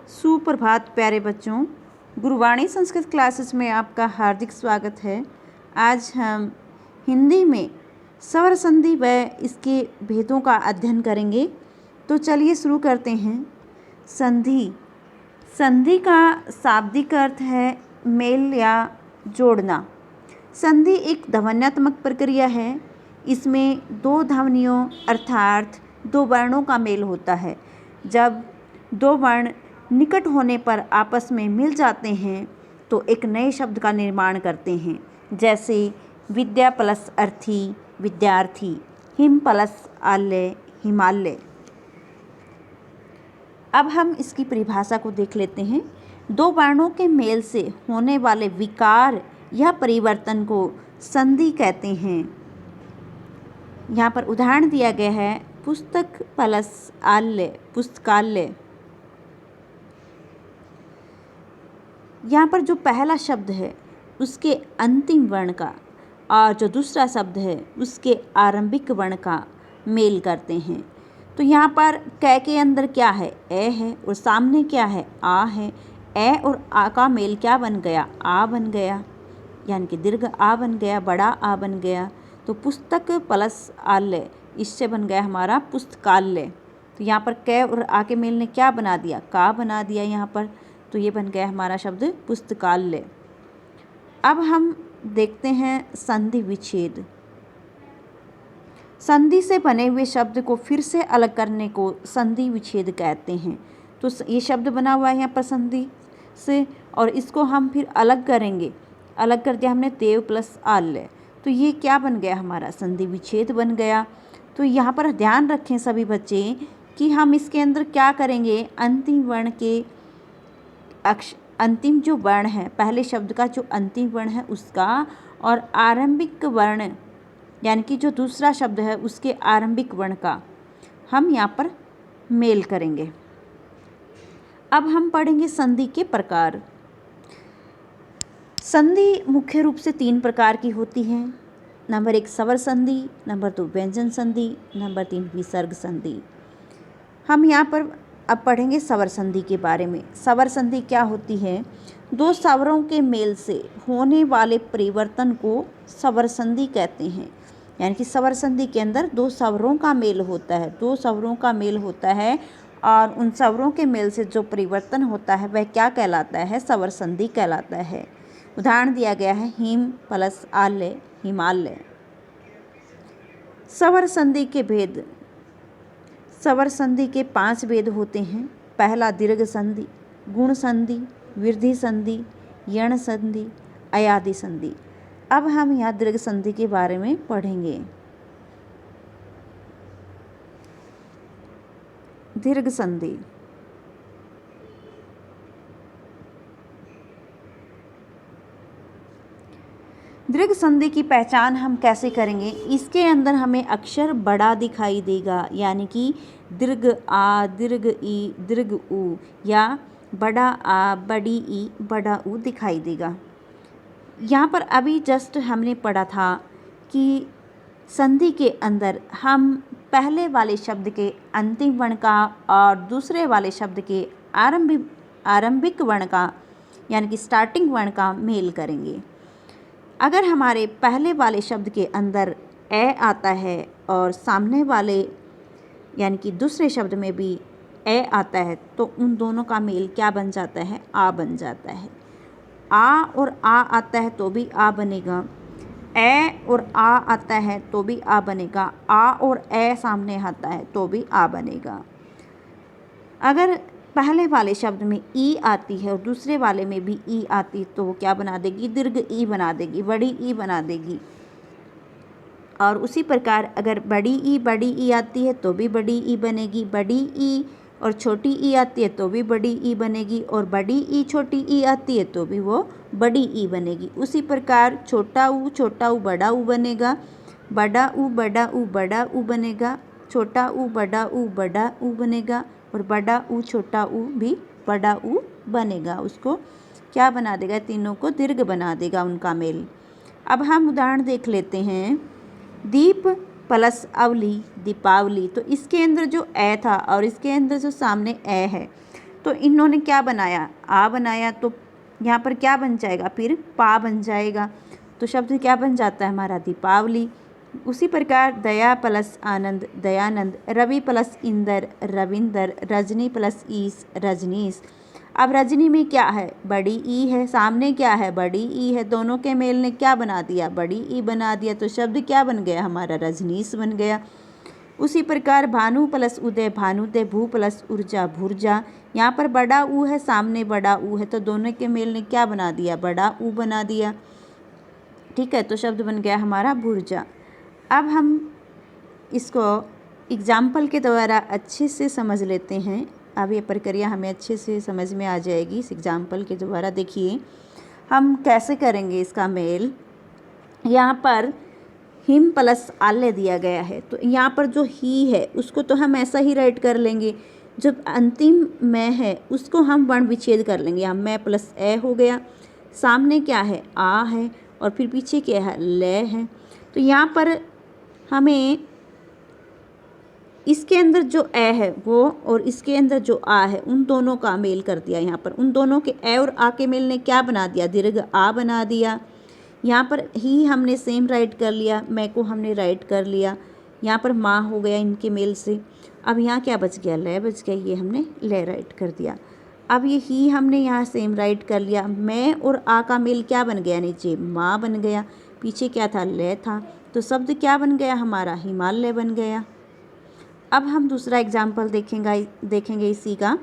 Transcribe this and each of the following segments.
सुप्रभात प्यारे बच्चों, गुरुवाणी संस्कृत क्लासेस में आपका हार्दिक स्वागत है। आज हम हिंदी में स्वर संधि व इसके भेदों का अध्ययन करेंगे। तो चलिए शुरू करते हैं। संधि। संधि का शाब्दिक अर्थ है मेल या जोड़ना। संधि एक ध्वन्यात्मक प्रक्रिया है। इसमें दो ध्वनियों अर्थात दो वर्णों का मेल होता है। जब दो वर्ण निकट होने पर आपस में मिल जाते हैं तो एक नए शब्द का निर्माण करते हैं, जैसे विद्या प्लस अर्थी विद्यार्थी, हिम प्लस आलय हिमालय। अब हम इसकी परिभाषा को देख लेते हैं। दो वर्णों के मेल से होने वाले विकार या परिवर्तन को संधि कहते हैं। यहाँ पर उदाहरण दिया गया है, पुस्तक प्लस आलय पुस्तकालय। यहाँ पर जो पहला शब्द है उसके अंतिम वर्ण का और जो दूसरा शब्द है उसके आरंभिक वर्ण का मेल करते हैं। तो यहाँ पर कै के अंदर क्या है, ए है, और सामने क्या है, आ है। ए और आ का मेल क्या बन गया, आ बन गया, यानी कि दीर्घ आ बन गया, बड़ा आ बन गया। तो पुस्तक प्लस आलय, इससे बन गया हमारा पुस्तकालय। तो यहाँ पर कै और आ के मेल ने क्या बना दिया, का बना दिया यहाँ पर। तो ये बन गया हमारा शब्द पुस्तकालय। अब हम देखते हैं संधि विच्छेद। संधि से बने हुए शब्द को फिर से अलग करने को संधि विच्छेद कहते हैं। तो ये शब्द बना हुआ है यहाँ पर संधि से, और इसको हम फिर अलग करेंगे। अलग कर दिया हमने देव प्लस आलय, तो ये क्या बन गया हमारा, संधि विच्छेद बन गया। तो यहाँ पर ध्यान रखें सभी बच्चे कि हम इसके अंदर क्या करेंगे, अंतिम वर्ण के अंतिम जो वर्ण है, पहले शब्द का जो अंतिम वर्ण है उसका, और आरंभिक वर्ण यानी कि जो दूसरा शब्द है उसके आरंभिक वर्ण का हम यहाँ पर मेल करेंगे। अब हम पढ़ेंगे संधि के प्रकार। संधि मुख्य रूप से 3 प्रकार की होती है। नंबर 1 स्वर संधि, नंबर 2 व्यंजन संधि, नंबर 3 विसर्ग संधि। हम यहाँ पर अब पढ़ेंगे स्वर संधि के बारे में। स्वर संधि क्या होती है, दो स्वरों के मेल से होने वाले परिवर्तन को स्वर संधि कहते हैं। यानी कि स्वर संधि के अंदर दो स्वरों का मेल होता है, दो स्वरों का मेल होता है, और उन स्वरों के मेल से जो परिवर्तन होता है वह क्या कहलाता है, स्वर संधि कहलाता है। उदाहरण दिया गया है, हिम प्लस आलय हिमालय। स्वर संधि के भेद। स्वर संधि के 5 भेद होते हैं। पहला दीर्घ संधि, गुण संधि, वृद्धि संधि, यण संधि, अयादि संधि। अब हम यहाँ दीर्घ संधि के बारे में पढ़ेंगे। दीर्घ संधि। दीर्घ संधि की पहचान हम कैसे करेंगे, इसके अंदर हमें अक्षर बड़ा दिखाई देगा, यानी कि दीर्घ आ, दीर्घ ई, दीर्घ ऊ, या बड़ा आ, बड़ी ई, बड़ा ऊ दिखाई देगा। यहाँ पर अभी जस्ट हमने पढ़ा था कि संधि के अंदर हम पहले वाले शब्द के अंतिम वर्ण का और दूसरे वाले शब्द के आरंभिक वर्ण का यानी कि स्टार्टिंग वर्ण का मेल करेंगे। अगर हमारे पहले वाले शब्द के अंदर ए आता है और सामने वाले यानी कि दूसरे शब्द में भी ए आता है तो उन दोनों का मेल क्या बन जाता है, आ बन जाता है। आ और आ आता है तो भी आ बनेगा, ए और आ आता है तो भी आ बनेगा, आ और ए सामने आता है तो भी आ बनेगा। अगर पहले वाले शब्द में ई आती है और दूसरे वाले में भी ई आती है तो वो क्या बना देगी, दीर्घ ई बना देगी, बड़ी ई बना देगी। और उसी प्रकार अगर बड़ी ई आती है तो भी बड़ी ई बनेगी, बड़ी ई और छोटी ई आती है तो भी बड़ी ई बनेगी, और बड़ी ई छोटी ई आती है तो भी वो बड़ी ई बनेगी। उसी प्रकार छोटा ऊ बड़ा ऊ बनेगा, बड़ा ऊ बड़ा ऊ बनेगा, छोटा ऊ बड़ा ऊ बनेगा, और बड़ा ऊ छोटा ऊ भी बड़ा ऊ बनेगा। उसको क्या बना देगा, तीनों को दीर्घ बना देगा उनका मेल। अब हम उदाहरण देख लेते हैं। दीप प्लस अवली दीपावली। तो इसके अंदर जो ए था और इसके अंदर जो सामने ए है तो इन्होंने क्या बनाया, आ बनाया, तो यहाँ पर क्या बन जाएगा, फिर पा बन जाएगा। तो शब्द क्या बन जाता है हमारा, दीपावली। उसी प्रकार दया प्लस आनंद, दयानंद। रवि प्लस इंदर, रविंदर। रजनी प्लस ईस, रजनीश। अब रजनी में क्या है, बड़ी ई है, सामने क्या है, बड़ी ई है, दोनों के मेल ने क्या बना दिया, बड़ी ई बना दिया। तो शब्द क्या बन गया हमारा, रजनीश बन गया। उसी प्रकार भानु प्लस उदय, भानुदय। भू प्लस ऊर्जा, भूर्जा। यहाँ पर बड़ा ऊ है, सामने बड़ा ऊ है, तो दोनों के मेल ने क्या बना दिया, बड़ा ऊ बना दिया। ठीक है, तो शब्द बन गया हमारा भूर्जा। अब हम इसको एग्जाम्पल के द्वारा अच्छे से समझ लेते हैं। अब ये प्रक्रिया हमें अच्छे से समझ में आ जाएगी इस एग्जाम्पल के द्वारा। देखिए हम कैसे करेंगे इसका मेल। यहाँ पर हिम प्लस आल्य दिया गया है, तो यहाँ पर जो ही है उसको तो हम ऐसा ही राइट कर लेंगे, जब अंतिम मैं है उसको हम वर्ण विच्छेद कर लेंगे। यहाँ मैं प्लस ए हो गया, सामने क्या है, आ है, और फिर पीछे क्या है, ले है। तो यहाँ पर हमें इसके अंदर जो ए है वो और इसके अंदर जो आ है उन दोनों का मेल कर दिया। यहाँ पर उन दोनों के ए और आ के मेल ने क्या बना दिया, दीर्घ आ बना दिया। यहाँ पर ही हमने सेम राइट कर लिया, मैं को हमने राइट कर लिया। यहाँ पर माँ हो गया इनके मेल से। अब यहाँ क्या बच गया, ले बच गया, ये हमने ले राइट कर दिया। अब ये ही हमने यहाँ सेम राइट कर लिया। मैं और आ का मेल क्या बन गया, नीचे माँ बन गया, पीछे क्या था, ले था। तो शब्द क्या बन गया हमारा, हिमालय बन गया। अब हम दूसरा एग्जाम्पल देखेंगे इसी का।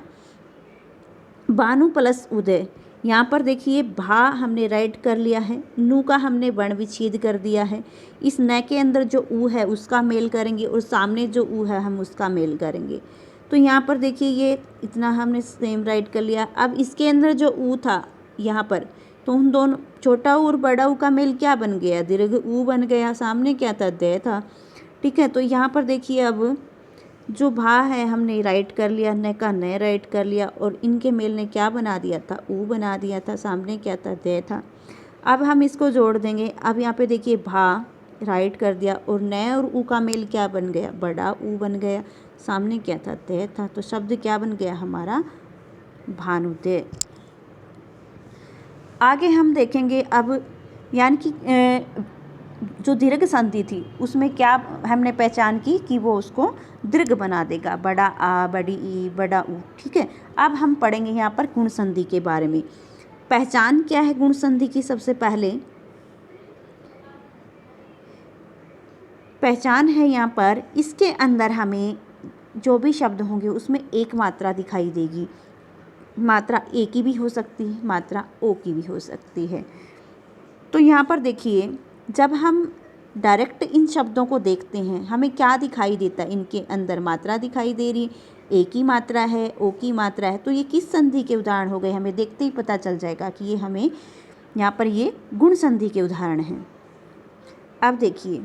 भानु प्लस उदय। यहाँ पर देखिए भा हमने राइट कर लिया है, नू का हमने वर्ण विच्छेद कर दिया है। इस न के अंदर जो ऊ है उसका मेल करेंगे और सामने जो ऊ है हम उसका मेल करेंगे। तो यहाँ पर देखिए ये इतना हमने सेम राइट कर लिया। अब इसके अंदर जो ऊ था यहाँ पर, तो उन दोनों छोटा ऊ और बड़ा ऊ का मेल क्या बन गया, दीर्घ ऊ बन गया। सामने क्या था, दे था। ठीक है, तो यहाँ पर देखिए अब जो भा है हमने राइट कर लिया, न का न राइट कर लिया, और इनके मेल ने क्या बना दिया था, ऊ बना दिया था। सामने क्या था, दे था। अब हम इसको जोड़ देंगे। अब यहाँ पे देखिए भा राइट कर दिया और न और ऊ का मेल क्या बन गया, बड़ा ऊ बन गया। सामने क्या था, दे था। तो शब्द क्या बन गया हमारा, भानुदय। आगे हम देखेंगे अब, यानी कि जो दीर्घ संधि थी उसमें क्या हमने पहचान की कि वो उसको दीर्घ बना देगा, बड़ा आ, बड़ी ई, बड़ा ऊ। ठीक है, अब हम पढ़ेंगे यहाँ पर गुण संधि के बारे में। पहचान क्या है गुण संधि की, सबसे पहले पहचान है यहाँ पर इसके अंदर हमें जो भी शब्द होंगे उसमें एक मात्रा दिखाई देगी। मात्रा ए की भी हो सकती है, मात्रा ओ की भी हो सकती है। तो यहाँ पर देखिए जब हम डायरेक्ट इन शब्दों को देखते हैं हमें क्या दिखाई देता है, इनके अंदर मात्रा दिखाई दे रही, ए की मात्रा है, ओ की मात्रा है। तो ये किस संधि के उदाहरण हो गए, हमें देखते ही पता चल जाएगा कि ये हमें यहाँ पर ये गुण संधि के उदाहरण हैं। अब देखिए,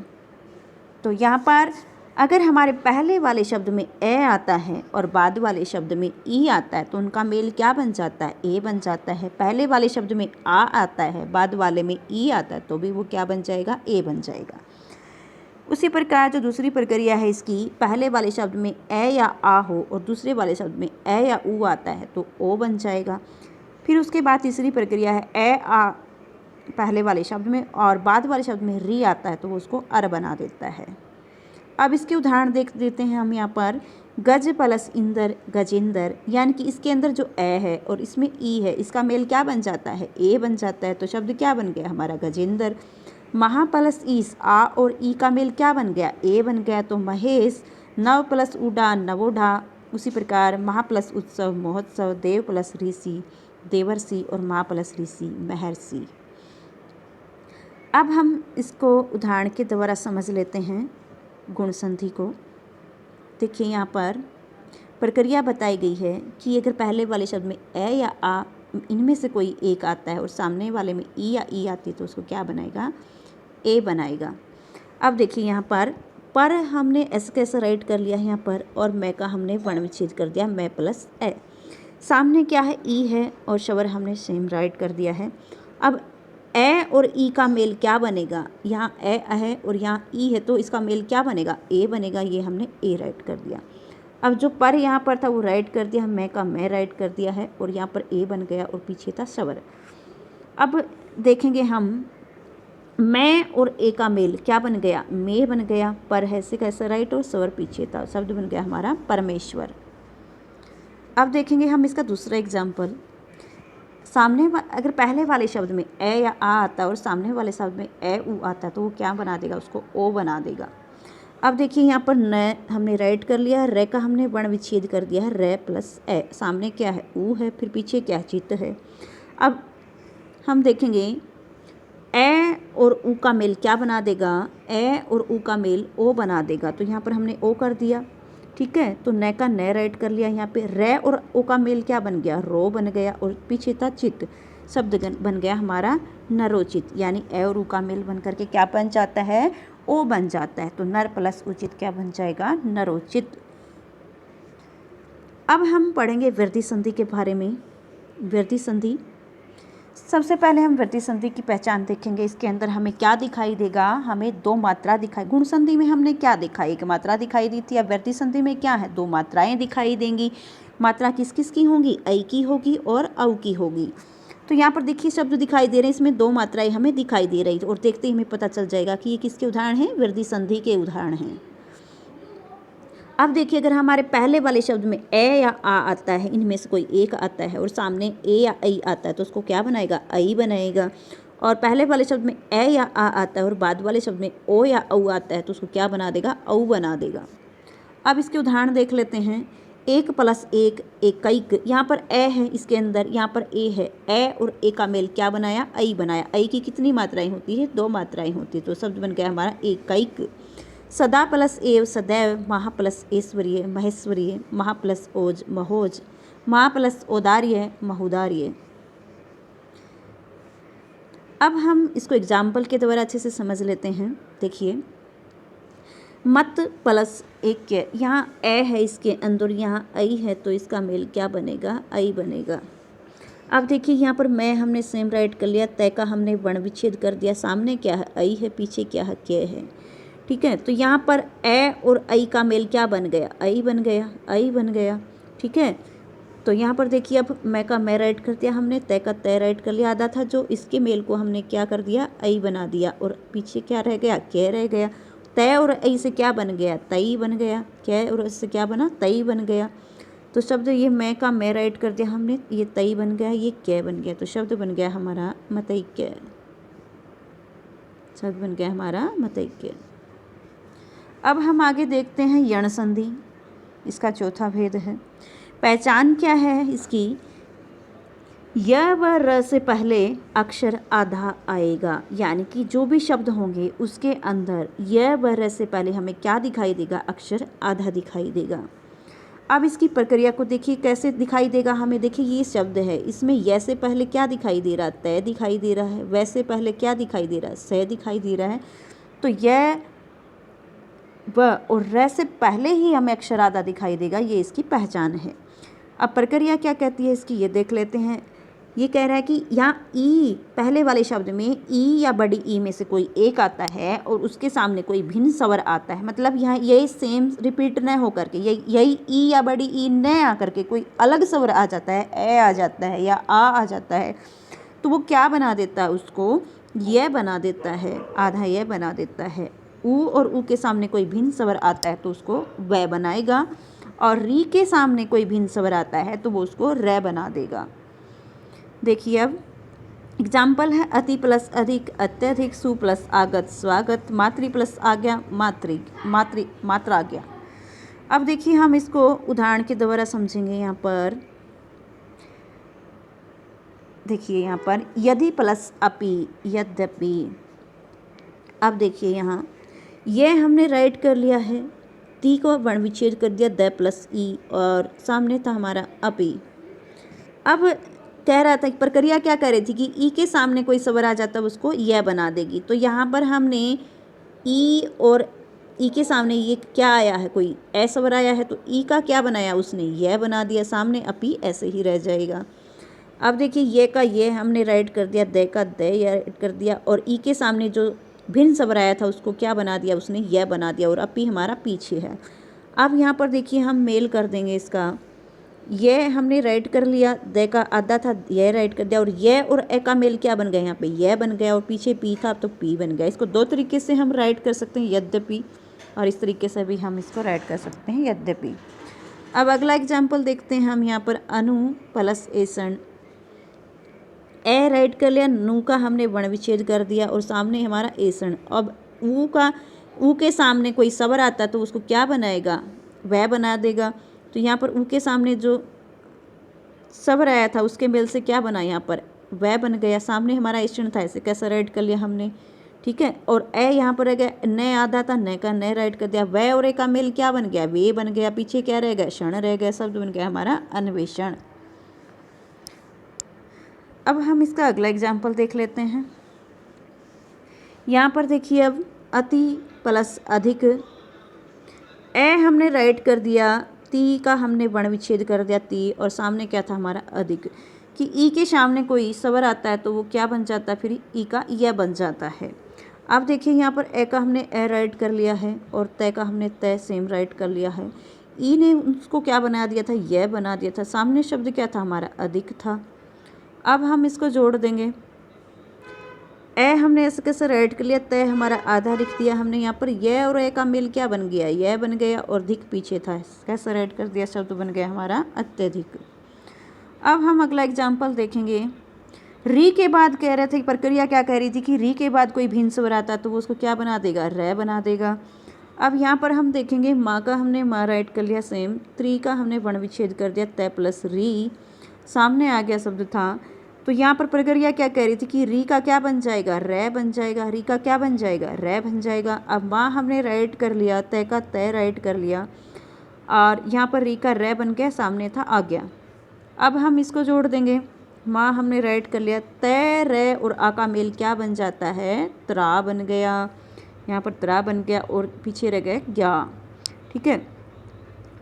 तो यहाँ पर अगर हमारे पहले वाले शब्द में ए आता है और बाद वाले शब्द में ई आता है तो उनका मेल क्या बन जाता है, ए बन जाता है। पहले वाले शब्द में आ आता है, बाद वाले में ई आता है, तो भी वो क्या बन जाएगा, ए बन जाएगा। उसी प्रकार जो दूसरी प्रक्रिया है इसकी, पहले वाले शब्द में ए या आ हो और दूसरे वाले शब्द में ए या ऊ आता है तो ओ बन जाएगा। फिर उसके बाद तीसरी प्रक्रिया है ए आ पहले वाले शब्द में और बाद वाले शब्द में री आता है तो वो उसको अर बना देता है। अब इसके उदाहरण देख देते हैं हम यहाँ पर। गज प्लस इंदर, गजेंद्र। यानी कि इसके अंदर जो ए है और इसमें ई है, इसका मेल क्या बन जाता है, ए बन जाता है। तो शब्द क्या बन गया हमारा, गजेंद्र। महा प्लस ईस, आ और ई का मेल क्या बन गया, ए बन गया, तो महेश। नव प्लस उडा, नवोढ़ा। उसी प्रकार महा प्लस उत्सव, महोत्सव। देव प्लस ऋषि, देवर्षि, और माँ प्लस ऋषि, महर्षि। अब हम इसको उदाहरण के द्वारा समझ लेते हैं गुण संधि को। देखिए यहाँ पर प्रक्रिया बताई गई है कि अगर पहले वाले शब्द में ए या आ इनमें से कोई एक आता है और सामने वाले में ई या ई आती है तो उसको क्या बनाएगा, ए बनाएगा। अब देखिए यहाँ पर हमने ऐसे कैसे राइट कर लिया है यहाँ पर, और मैं का हमने वर्ण विच्छेद कर दिया, मैं प्लस ए। सामने क्या है, ई है और शवर हमने सेम राइट कर दिया है। अब ए और ई का मेल क्या बनेगा, यहाँ ए है और यहाँ ई है तो इसका मेल क्या बनेगा, ए बनेगा। ये हमने ए राइट कर दिया। अब जो पर यहाँ पर था वो राइट कर दिया, मैं का मैं राइट कर दिया है और यहाँ पर ए बन गया और पीछे था सवर। अब देखेंगे हम मैं और ए का मेल क्या बन गया, मैं बन गया, पर है से कैसे राइट और सवर पीछे था, शब्द बन गया हमारा परमेश्वर। अब देखेंगे हम इसका दूसरा एग्जाम्पल। सामने अगर पहले वाले शब्द में ए या आ आता है और सामने वाले शब्द में ए ऊ आता है तो वो क्या बना देगा, उसको ओ बना देगा। अब देखिए यहाँ पर न हमने राइट कर लिया है, रे का हमने वर्ण विच्छेद कर दिया है, रे प्लस ए, सामने क्या है ऊ है, फिर पीछे क्या है चित्त है। अब हम देखेंगे ए और ऊ का मेल क्या बना देगा, ए और ऊ का मेल ओ बना देगा, तो यहाँ पर हमने ओ कर दिया, ठीक है। तो न का न राइट कर लिया, यहाँ पे रे और ओ का मेल क्या बन गया, रो बन गया और पीछे था चित्त, शब्द बन गया हमारा नरोचित, यानी ए और ऊ का मेल बन करके क्या बन जाता है, ओ बन जाता है। तो नर प्लस उचित क्या बन जाएगा, नरोचित। अब हम पढ़ेंगे वृद्धि संधि के बारे में। वृद्धि संधि, सबसे पहले हम वृद्धि संधि की पहचान देखेंगे। इसके अंदर हमें क्या दिखाई देगा, हमें दो मात्रा दिखाई, गुण संधि में हमने क्या देखा, एक मात्रा दिखाई दी थी। अब वृद्धि संधि में क्या है, दो मात्राएं दिखाई देंगी। मात्रा किस किस की होंगी, ऐ की होगी और औ की होगी। तो यहाँ पर देखिए शब्द दिखाई दे रहे हैं, इसमें दो मात्राएं हमें दिखाई दे रही और देखते ही हमें पता चल जाएगा कि ये किसके उदाहरण हैं, वृद्धि संधि के उदाहरण हैं। अब देखिए अगर हमारे पहले वाले शब्द में ए या आ आता है, इनमें से कोई एक आता है और सामने ए या ऐ आता है तो उसको क्या बनाएगा, ऐ बनाएगा। और पहले वाले शब्द में ए या आ आता है और बाद वाले शब्द में ओ या औ आता है तो उसको क्या बना देगा, औ बना देगा। अब इसके उदाहरण देख लेते हैं। एक प्लस एक एकैक, यहाँ पर ए है इसके अंदर, यहाँ पर ए है, ए और ए का मेल क्या बनाया, ऐ बनाया। ऐ की कितनी मात्राएं होती है, दो मात्राएं होती है, तो शब्द बन गया हमारा एकैक। सदा प्लस एव सदैव, महा प्लस ऐश्वर्य महेश्वरीय, महा प्लस ओज महोज, महा प्लस औदार्य महोदार्य। अब हम इसको एग्जाम्पल के द्वारा अच्छे से समझ लेते हैं। देखिए मत प्लस एक के, यहाँ ए है इसके अंदर, यहाँ ऐ है तो इसका मेल क्या बनेगा, ऐ बनेगा। अब देखिए यहाँ पर मैं हमने सेम राइट कर लिया, तय का हमने वर्ण विच्छेद कर दिया, सामने क्या है ऐ है, पीछे क्या है के है, ठीक है। तो यहाँ पर ए और ऐ का मेल क्या बन गया, ऐ बन गया, ऐ बन गया, ठीक है। तो यहाँ पर देखिए अब मैं का मैं राइट कर दिया हमने, तय का तय राइट कर लिया, आधा था जो इसके मेल को हमने क्या कर दिया, ऐ बना दिया और पीछे क्या रह गया, के रह गया। तय और ऐ से क्या बन गया, तई बन गया, कै और इससे क्या बना, तई बन गया। तो शब्द ये मैं का मैं राइट कर दिया हमने, ये तई बन गया, ये कै बन गया, तो शब्द बन गया हमारा मतैक्य, शब्द बन गया हमारा मतैक्य। अब हम आगे देखते हैं यण संधि, इसका चौथा भेद है। पहचान क्या है इसकी, य व र से पहले अक्षर आधा आएगा, यानी कि जो भी शब्द होंगे उसके अंदर य व र से पहले हमें क्या दिखाई देगा, अक्षर आधा दिखाई देगा। अब इसकी प्रक्रिया को देखिए कैसे दिखाई देगा हमें। देखिए ये शब्द है, इसमें य से पहले क्या दिखाई दे रहा है, तय दिखाई दे रहा है, वै से पहले क्या दिखाई दे रहा है, से दिखाई दे रहा है। तो य व और र से पहले ही हमें अक्षर आधा दिखाई देगा, ये इसकी पहचान है। अब प्रक्रिया क्या कहती है इसकी, ये देख लेते हैं। ये कह रहा है कि यहाँ ई, पहले वाले शब्द में ई या बड़ी ई में से कोई एक आता है और उसके सामने कोई भिन्न स्वर आता है, मतलब यहाँ यही सेम रिपीट न हो करके यही ई या बड़ी ई न आ करके कोई अलग स्वर आ जाता है, ए आ जाता है या आ जाता है, तो वो क्या बना देता है, उसको यह बना देता है, आधा यह बना देता है। ऊ और ऊ के सामने कोई भिन्न स्वर आता है तो उसको वह बनाएगा, और री के सामने कोई भिन्न स्वर आता है तो वो उसको रे बना देगा। देखिए अब एग्जाम्पल है, अति प्लस अधिक अत्यधिक, सु प्लस आगत स्वागत, मातृ प्लस आज्ञा मात्राज्ञा। अब देखिए हम इसको उदाहरण के द्वारा समझेंगे। यहाँ पर देखिए यहाँ पर यदि प्लस अपि यद्यपि। अब देखिए यहाँ ये हमने राइट कर लिया है, ती को वर्ण विच्छेद कर दिया, द प्लस ई और सामने था हमारा अपि। अब कह रहा था प्रक्रिया क्या कर रही थी कि ई के सामने कोई स्वर आ जाता है उसको यह बना देगी। तो यहाँ पर हमने ई और ई के सामने ये क्या आया है, कोई ए स्वर आया है तो ई का क्या बनाया उसने, यह बना दिया, सामने अपि ऐसे ही रह जाएगा। अब देखिए ये का ये हमने राइट कर दिया, दे का दे यह राइट कर दिया, और ई के सामने जो भिन्न स्वर आया था उसको क्या बना दिया उसने, यह बना दिया, और अपि हमारा पीछे है। अब यहाँ पर देखिए हम मेल कर देंगे इसका, ये हमने राइट कर लिया, द का आधा था ये राइट कर दिया, और ये और ए का मेल क्या बन गया, यहाँ पे ये बन गया और पीछे पी था तो पी बन गया। इसको दो तरीके से हम राइट कर सकते हैं, यद्यपि, और इस तरीके से भी हम इसको राइट कर सकते हैं, यद्यपि। अब अगला एग्जाम्पल देखते हैं हम यहाँ पर, अनु प्लस एसण, ए राइट कर लिया, नू का हमने वर्ण विच्छेद कर दिया और सामने हमारा एसण। अब ऊ के सामने कोई स्वर आता है तो उसको क्या बनाएगा, वह बना देगा। तो यहाँ पर ऊ के सामने जो स्वर आया था उसके मेल से क्या बना, यहाँ पर वह बन गया। सामने हमारा एसण था, इसे कैसा राइट कर लिया हमने, ठीक है। और ए यहाँ पर रह गया, न आधा था, न का न राइट कर दिया, वह और ए का मेल क्या बन गया, वे बन गया। पीछे क्या रह गया, क्षण रह गया, शब्द बन गया हमारा अन्वेषण। अब हम इसका अगला एग्जाम्पल देख लेते हैं। यहाँ पर देखिए, अब अति प्लस अधिक, ए हमने राइट कर दिया, ती का हमने वर्ण विच्छेद कर दिया ती, और सामने क्या था हमारा अधिक, कि ई के सामने कोई स्वर आता है तो वो क्या बन जाता है, फिर ई का यह बन जाता है। अब देखिए यहाँ पर ए का हमने ए राइट कर लिया है और तय का हमने तय सेम राइट कर लिया है। ई ने उसको क्या बना दिया था, यह बना दिया था। सामने शब्द क्या था हमारा, अधिक था। अब हम इसको जोड़ देंगे, ए हमने ऐसे कैसे राइट कर लिया, तय हमारा आधा लिख दिया हमने। यहाँ पर यह और ए का मेल क्या बन गया, यह बन गया, और धिक पीछे था, कैसे राइट कर दिया, शब्द बन गया हमारा अत्यधिक। अब हम अगला एग्जाम्पल देखेंगे। री के बाद कह रहे थे, प्रक्रिया क्या कह रही थी कि री के बाद कोई भिन्न स्वर आता तो वो उसको क्या बना देगा, रै बना देगा। अब यहाँ पर हम देखेंगे, माँ का हमने माँ राइट कर लिया सेम, त्री का हमने वर्ण विच्छेद कर दिया, तय प्लस री, सामने आ गया शब्द था। तो यहाँ पर प्रक्रिया क्या कह रही थी कि री का क्या बन जाएगा, रै बन जाएगा, री का क्या बन जाएगा, रै बन जाएगा। अब माँ हमने राइट कर लिया, तय का तय राइट कर लिया, और यहाँ पर री का रै बन गया, सामने था आ गया। अब हम इसको जोड़ देंगे, माँ हमने राइट कर लिया, तय रै और आ का मेल क्या बन जाता है, त्रा बन गया। यहाँ पर त्रा बन गया और पीछे रह गए ज्ञा, ठीक है।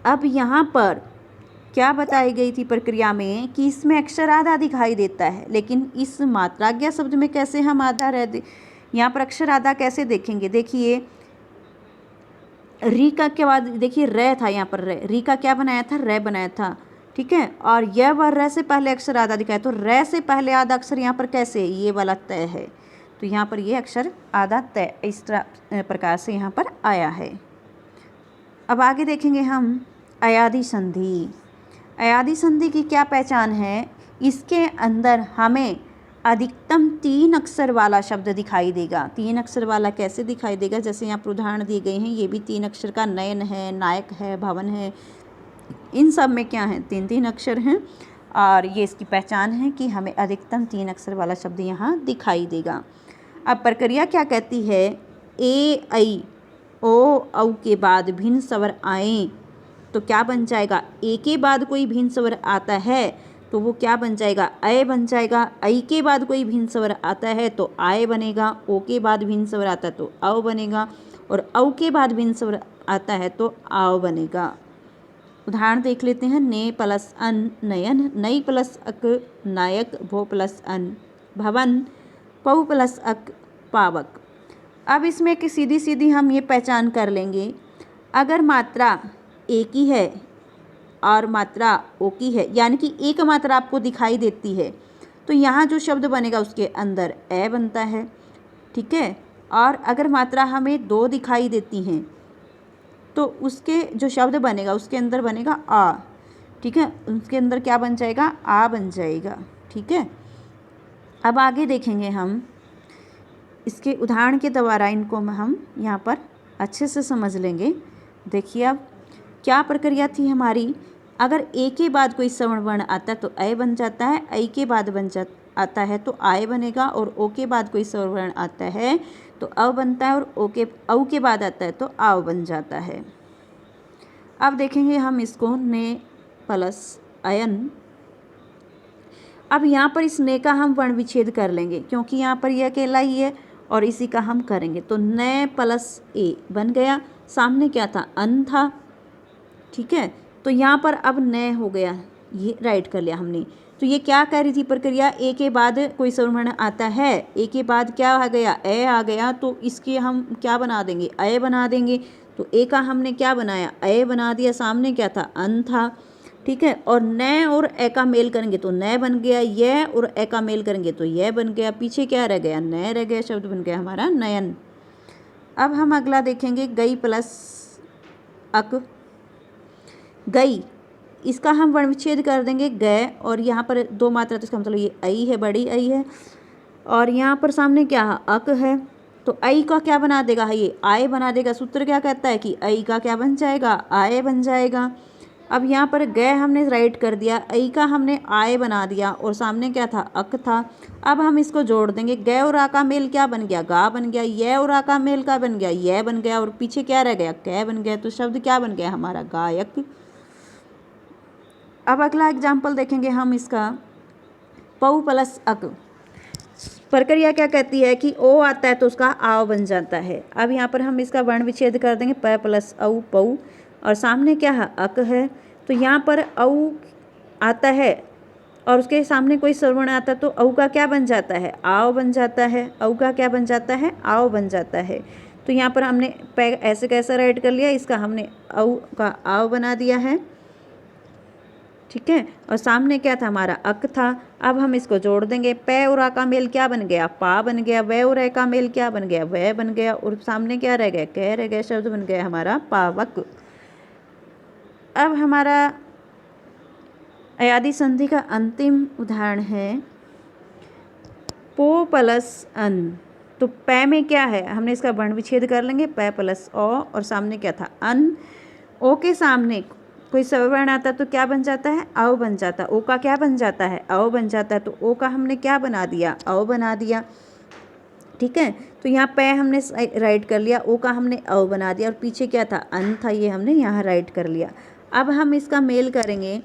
अब यहाँ पर क्या बताई गई थी प्रक्रिया में कि इसमें अक्षर आधा दिखाई देता है, लेकिन इस मात्राज्ञा शब्द में कैसे हम आधा यहाँ पर अक्षर आधा कैसे देखेंगे। देखिए, री का के बाद देखिए रै था, यहाँ पर रै, री का क्या बनाया था, रै बनाया था, ठीक है। और यह वह रै से पहले अक्षर आधा दिखाया, तो रै से पहले आधा अक्षर यहाँ पर कैसे, ये वाला तय है, तो यहाँ पर ये अक्षर आधा तय इस प्रकार से यहाँ पर आया है। अब आगे देखेंगे हम अयादि संधि। अयादि संधि की क्या पहचान है, इसके अंदर हमें अधिकतम 3 अक्षर वाला शब्द दिखाई देगा। 3 अक्षर वाला कैसे दिखाई देगा, जैसे यहाँ पर उदाहरण दिए गए हैं, ये भी 3 अक्षर का, नयन है, नायक है, भवन है, इन सब में क्या है, 3-3 अक्षर हैं, और ये इसकी पहचान है कि हमें अधिकतम 3 अक्षर वाला शब्द यहाँ दिखाई देगा। अब प्रक्रिया क्या कहती है, ए ऐ ओ औ के बाद भिन्न स्वर आए तो क्या बन जाएगा, ए के बाद कोई भिन्न स्वर आता है तो वो क्या बन जाएगा, अय बन जाएगा। ऐ के बाद कोई भिन्न स्वर आता है तो आय बनेगा, ओ के बाद भिन्न स्वर आता है तो औ बनेगा, और औ के बाद भिन्न स्वर आता है तो आव बनेगा। उदाहरण देख लेते हैं, ने प्लस अन नयन, नई प्लस अक नायक, भो प्लस अन भवन, पौ प्लस अक पावक। अब इसमें एक सीधी सीधी हम ये पहचान कर लेंगे, अगर मात्रा एक ही है और मात्रा ओ की है, यानी कि एक मात्रा आपको दिखाई देती है, तो यहाँ जो शब्द बनेगा उसके अंदर ए बनता है, ठीक है। और अगर मात्रा हमें 2 दिखाई देती हैं तो उसके जो शब्द बनेगा उसके अंदर बनेगा आ, ठीक है, उसके अंदर क्या बन जाएगा, आ बन जाएगा, ठीक है। अब आगे देखेंगे हम इसके उदाहरण के द्वारा, इनको हम यहाँ पर अच्छे से समझ लेंगे। देखिए अब क्या प्रक्रिया थी हमारी, अगर ए के बाद कोई सवर्ण वर्ण आता है तो अय बन जाता है, ऐ के बाद आता है तो आय बनेगा, और ओ के बाद कोई सवर्ण वर्ण आता है तो अव बनता है, और औ के बाद आता है तो आव बन जाता है। अब देखेंगे हम इसको, ने प्लस अयन। अब यहाँ पर इस ने का हम वर्ण विच्छेद कर लेंगे क्योंकि यहाँ पर यह अकेला ही है, और इसी का हम करेंगे, तो ने प्लस ए बन गया, सामने क्या था, अन था, ठीक है। तो यहाँ पर अब न हो गया, ये राइट कर लिया हमने। तो ये क्या कह रही थी प्रक्रिया, ए के बाद कोई सवर्ण आता है, ए के बाद क्या आ गया, ए आ गया, तो इसके हम क्या बना देंगे, अय बना देंगे। तो ए का हमने क्या बनाया, ए बना दिया, सामने क्या था, अन था, ठीक है। और न और ए का मेल करेंगे तो न बन गया, ये और ए का मेल करेंगे तो यह बन गया, पीछे क्या रह गया, न रह गया, शब्द बन गया हमारा नयन। अब हम अगला देखेंगे गई प्लस अक, गई, इसका हम वर्ण विच्छेद कर देंगे गए, और यहाँ पर दो मात्रा तो इसका मतलब ये आई है, बड़ी आई है, और यहाँ पर सामने क्या है, अक है, तो आई का क्या बना देगा, ये आय बना देगा। सूत्र क्या कहता है कि आई का क्या बन जाएगा, आय बन जाएगा। अब यहाँ पर गए हमने राइट कर दिया, आई का हमने आय बना दिया, और सामने क्या था, अक था। अब हम इसको जोड़ देंगे, गै और आ का मेल क्या बन गया, गा बन गया, ये और आ का मेल क्या बन गया, यह बन गया, और पीछे क्या रह गया, कै बन गया, तो शब्द क्या बन गया हमारा, गायक। अब अगला एग्जाम्पल देखेंगे हम इसका, पऊ प्लस अक, प्रक्रिया क्या कहती है कि ओ आता है तो उसका आव बन जाता है। अब यहाँ पर हम इसका वर्ण विच्छेद कर देंगे, प प्लस औ पऊ, और सामने क्या है, अक है, तो यहाँ पर औ आता है और उसके सामने कोई स्वर्ण आता है तो औ का क्या बन जाता है, आव बन जाता है, औ का क्या बन जाता है, आव बन जाता है। तो यहाँ पर हमने प ऐसे कैसा राइट कर लिया, इसका हमने औ का आव बना दिया है, ठीक है। और सामने क्या था हमारा, अक था। अब हम इसको जोड़ देंगे, पै और आ का मेल क्या बन गया, पा बन गया, वै और ए का मेल क्या बन गया, वह बन गया, और सामने क्या रह गया, कह रह गया, शब्द बन गया हमारा पावक। अब हमारा अयादी संधि का अंतिम उदाहरण है पो प्लस अन। तो पै में क्या है, हमने इसका वर्ण विच्छेद कर लेंगे, पै प्लस ओ, और सामने क्या था, अन। ओ के सामने कोई स्वर्ण आता है तो क्या बन जाता है, औ बन जाता है। ओ का क्या बन जाता है, औ बन जाता है, तो ओ का हमने क्या बना दिया, औ बना दिया, ठीक है। तो यहाँ पै हमने राइट कर लिया, ओ का हमने औ बना दिया, और पीछे क्या था, अन था, ये हमने यहाँ राइट कर लिया। अब हम इसका मेल करेंगे,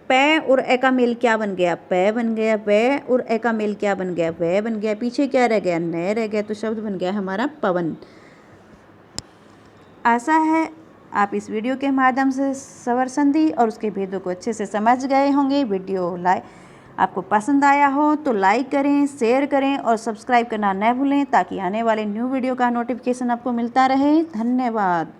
पै और ए का मेल क्या बन गया, पै बन गया, वै और ए का मेल क्या बन गया, वह बन गया, पीछे क्या रह गया, न रह गया, तो शब्द बन गया हमारा पवन। आशा है आप इस वीडियो के माध्यम से स्वर संधि और उसके भेदों को अच्छे से समझ गए होंगे। वीडियो आपको पसंद आया हो तो लाइक करें, शेयर करें और सब्सक्राइब करना न भूलें, ताकि आने वाले न्यू वीडियो का नोटिफिकेशन आपको मिलता रहे। धन्यवाद।